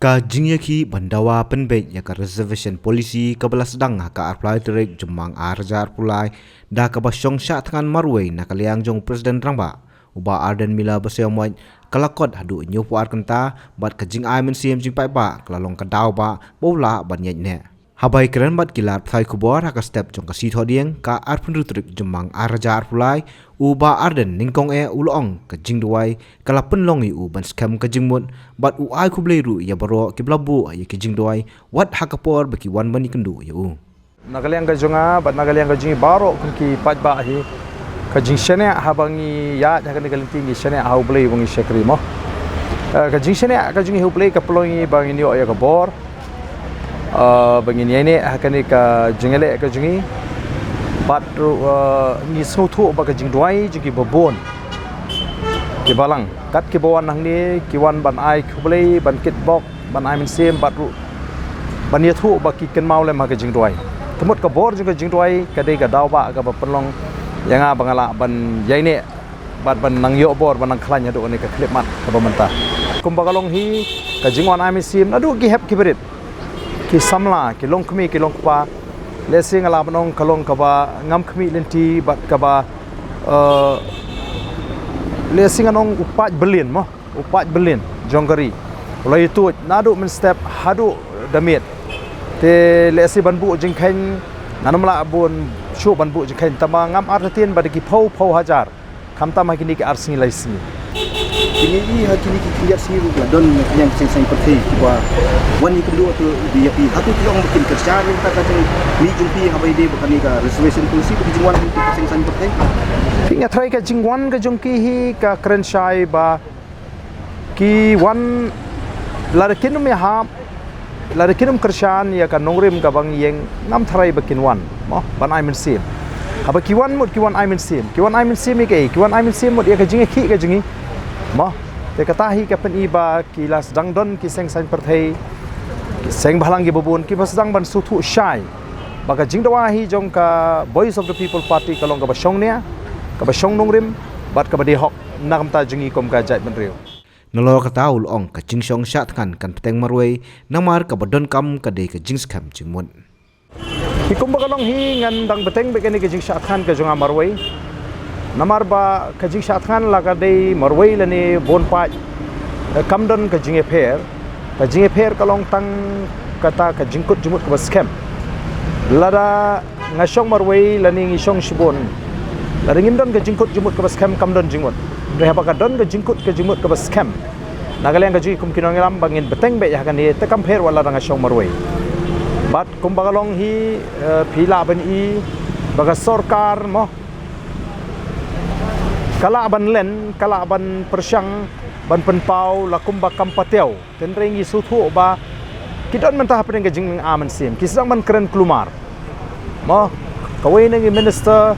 Ka jingyaki bandawa penbet ya ka reservation policy ka bala sedang ka apply terik jemang arjar pulai da ka basyong sya tangan marway na kaliang jong presiden rangba uba arden mila basyong kalakot hadu nyu puar kenta bat ka jing ai men sim jing pai ba kalalong ka daw ba bola ban nyet ne habai keren bat kilar thai kubor ka step jong ka si thodieng ka arpun rutrik jemang arjar pulai uba arden ningkong ulong ka jing duai kala penlongi u ban scam ka jingmut bat u ai kubleiru ya baro ki blabu ya ki jing duai wat hakapor baki wan bani kendu ya u nagaliang ka jonga bat nagaliang ka jingi baro kun ki pat ba hi ka jing shene habangi ya ha ka nagalinti ngi shene ha ublei bungi shekri mo ka jing shene ka jingi ublei ka plongi bangi ni ya ka bor bangi ni ne ha ka ni ka jingele ka jingi bat ni snotu ba ka jing duai jigi babon ki balang kat ki bawan nang ni ki wan ban ai khublei ban kit bok ban ai min sem bat ru ban ye thu ba ki ken mau le ma ka jing duai thmut ka bor jing ka jing duai ka dei ka daw ba ka ba penlong yanga bangala ban yai ne bat ban nang yo bor ban nang khlan ya do ni ka klip mat ka ba manta kum ba kalong hi ka jing wan ai min sem na du ki hep ki berit ki samla ki long khmi ki long pa lesing ala banong kalong kaba ngam khmi lenti bat kaba lesing anong upat berlin mo upat berlin jonggari ulai tu nadu men step hadu damit te lesi banbu jingkhen nanamla bun shu banbu jingkhen tama ngam artien badiki phau hajar khamta ma kini ki arsingi laisni ini hakini ki kliat siru la don yang seng perti kwa wani kedua tu dia pi hatu kilong bikin kerja ni kata ni jumpi habai de bakani ka reservation policy di jingwan seng perti pinga thai ka jingwan ka jungki hi ka krenshai ba ki wan larakinum ya ha larakinum kershan ya ka nongrim ka bang yeng ngam thrai bakin wan mo ban ai men sim haba ki wan ai men sim ki wan ai men sim ke ki wan ai men sim mod ya ka jingi ki ka jingi mo te katahi ka pen iba ki las dang don ki seng san perthei ki seng bhalang gi bobun ki basdang ban suthu shai baka jingdawa hi jong ka voice of the people party kalong ka basong nia ka basong nongrim bat ka badi hok nakam ta jingi kom ka jait menriu nolo ka taul ong ka jingsong sya kan peteng marway namar ka badon kam ka de ka jings kam jingmun ki kum ba kalong hi ngan dang beteng be ka ni ka jing sya kan ka jonga marway namar ba ka jing shat khan laga dei marwai lani bonpa kamdon ka jing pher kalong tang kata ka jingkut jumut ka scam lara ngasong marwai lani ngisong shibon lara ngindon ka jingkut jumut ka scam kamdon jingmut reha ba ka don ka jingkut ka jumut ka scam nagaleng ka ji kum kinong lam bangin beteng be ya kan ni te kam pher wala ngasong marwai bat kum bagalong hi phila ban i baga sarkar mo kala ban len kala ban persyang ban penpau lakum ba kampateu tenrengi suthu ba kidon mentah pen jing aman sim kisang ban keren klumar mo kawai nengi minister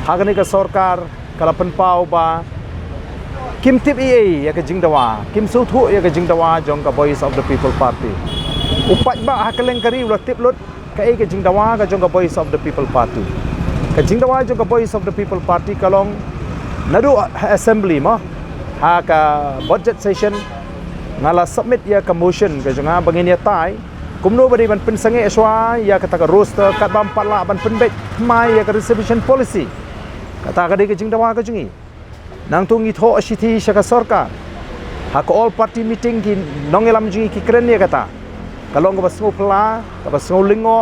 hagani ka sarkar kala penpau ba kim tip ya ka jing dawa kim suthu ya ka jing dawa jong ka voice of the people party upat ba hakaleng kari ulah tip lut ka jing dawa ka jong ka voice of the people party ka jing dawa jong ka voice of the people party kalong nadu assembly mo ha ka budget session ngala submit ya ka motion ka jonga bangin ya tai kumno bari ban pensange eswa ya kata ka roster kat bam patla ban penbet mai ya ka reservation policy kata ka de ka jingdawa ka jingi nang tungi tho asiti shaka sarkar ha ko all party meeting ki nongelam jingi ki kren ya kata kalong ka basngo pla ka basngo lingo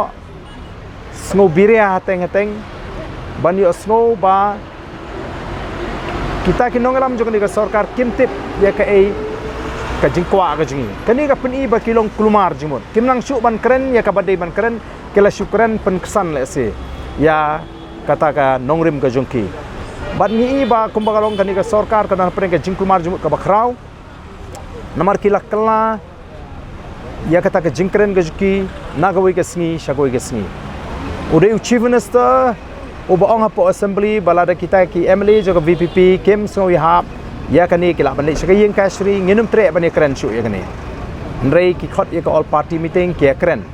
sngo biria hateng ban yo sngo ba kita kinong alam juga ni ka sarkar kimtip ya ka ka jingkwa ka jingi kani ka peni ba kilong kulumar jimut kimnang syu ban keren ya ka badai ban keren kila syukran pen kesan le se ya kata ka nongrim ka jongki bat ni ba kumbagalong kani ka sarkar kana pen ka jingkulmar jimut ka bakrau namar kila kala ya kata ka jingkren ka juki nagawai ka sngi shagoi ka sngi udai chief minister uba ong hapo assembly balada kita ki MLA juga VPP kim snowi hap ya kani kila bani sakayeng kasri nginum tre bani keren syu ya kani ndrei ki khot ya ka all party meeting ki keren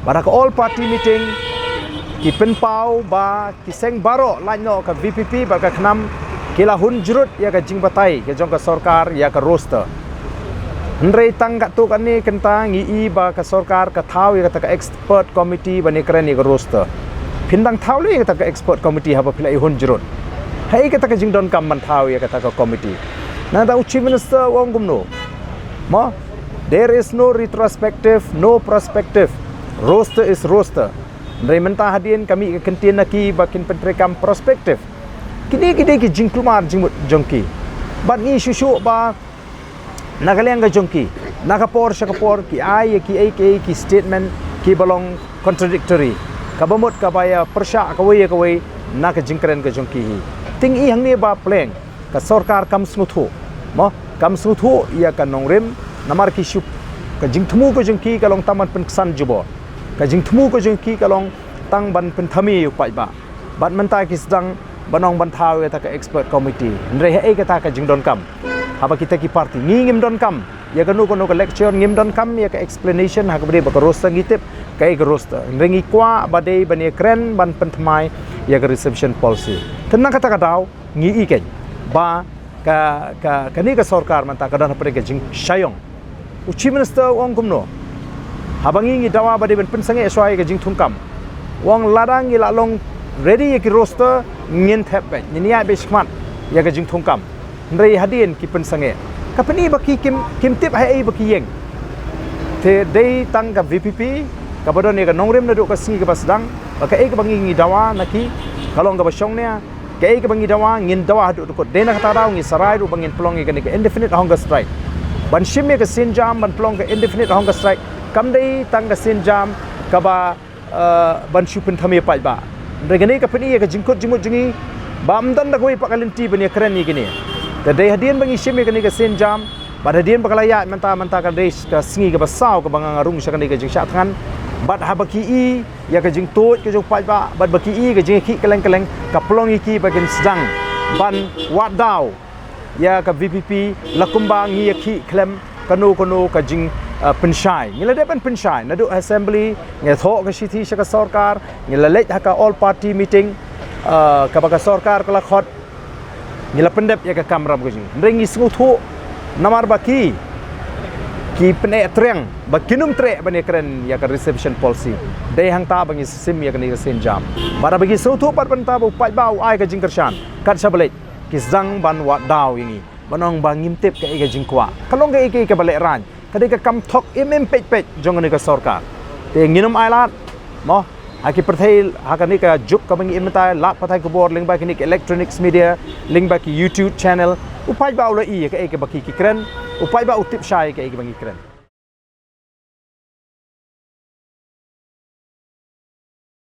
bara ka all party meeting ki penpau ba ki seng baro laino ka VPP ba ka khnam kila hun jurut ya ka jingbatai ke jong ka sarkar ya ka roster Hendrai tang kat tu kan ni kentang ngi ba ka sarkar ka thau ya kata ka expert committee bani keren ni ka roster. Pindang thau le kata ka expert committee haba pilai hun jurut. Hai kata ka jingdon kam man thau ya kata ka committee. Na da chief minister wong gumno. Ma there is no retrospective, no prospective. Roster is roster. Hendrai mentah hadian kami ka kentin naki bakin pentrekam prospective. Kini ki jingklumar jingmut jongki. Bat ni susu ba Nagaliang jongki, nakapor siya kapor ki ay ki statement ki balong contradictory. Kabamot kabaya persya kaway nakajingkren ka jongki hi. Ting i hang ni ba pleng ka sarkar kam smuthu. Mo kam smuthu ia ka nongrim namar ki shup ka jingthmu ka jongki kalong taman penksan jubo. Ka jingthmu ka jongki kalong tang ban penthami upai ba. Bat menta ki sedang banong bantau ta ka expert committee. Ndre he ka ta ka jingdon kam. Haba kita ki parti ngim don kam ya kanu kono ka lecture ngim don kam ya ka explanation ha kabade ba ka roster ngitip kai ka roster ngi kwa badai bani kren ban penthmai ya ka reception policy tenang kata kadau ngi i ken ba ka ni ka sarkar man ta ka dan pare ka jing shayong chief minister wong kumno haba ngi dawa badai ban pensange swai ka jing thum kam wong ladang ngi lalong ready ya ki roster ngin thep ba ni ya be smart ya ka jing thum kam Ndrai hadian ki pensange. Kapani baki kim tip hai baki yeng. Te dei tang ka VPP kabadon ni ka nongrim na do ka singi ka pasdang baka ka bangi ngi dawa naki kalong ka basyong nia ka ka bangi dawa ngin dawa do ko dena ka taraw ngi sarai do bangin plong ka ni ka indefinite hunger strike. Ban shim ka sinjam ban plong ka indefinite hunger strike. Kam dei tang ka sinjam ka ba ban shupin thami pai ba. Ndrai gani kapani ka jingkut jimut jingi ba amdan da koi pakalinti bani keren ni gini. Kadai hadian bangi shimi kani ka senjam, bad hadian bakalaya menta ka des ka singi ka basau ka bangang arung sya kani ka jing syatkan, bad habaki i ya ka jing tot ka jong pai ba, bad baki i ka jing ki keleng ka plong iki bakin sedang ban wat daw ya ka VPP lakumba ngi ki klem kanu ka jing pensyai ngila de pensyai nadu assembly ngi tho ka sithi sya ka sarkar ngila lej ha ka all party meeting ka ba ka sarkar ka lakhot ngila pendep ya ka kamera bujing rengi senguthu namar baki ki pene treng bakinum tre bane keren ya ka reception policy dei hang ta bangi sim ya ka ni sen jam bara bagi senguthu pat penta bu pai bau ai ka jingkershan kat sabalek ki zang ban wa daw ini banong bangim tip ka ga jingkwa kalong ga ka balek ran kadai ka kam thok pej jong ni ka sarkar te nginum ailat mo Aki perthai hakani ka juk ka bangi imta lap pathai ko bor ling ba kini electronics media ling ba ki YouTube channel upai ba ula i ka baki ki kren upai ba utip shai ka bangi kren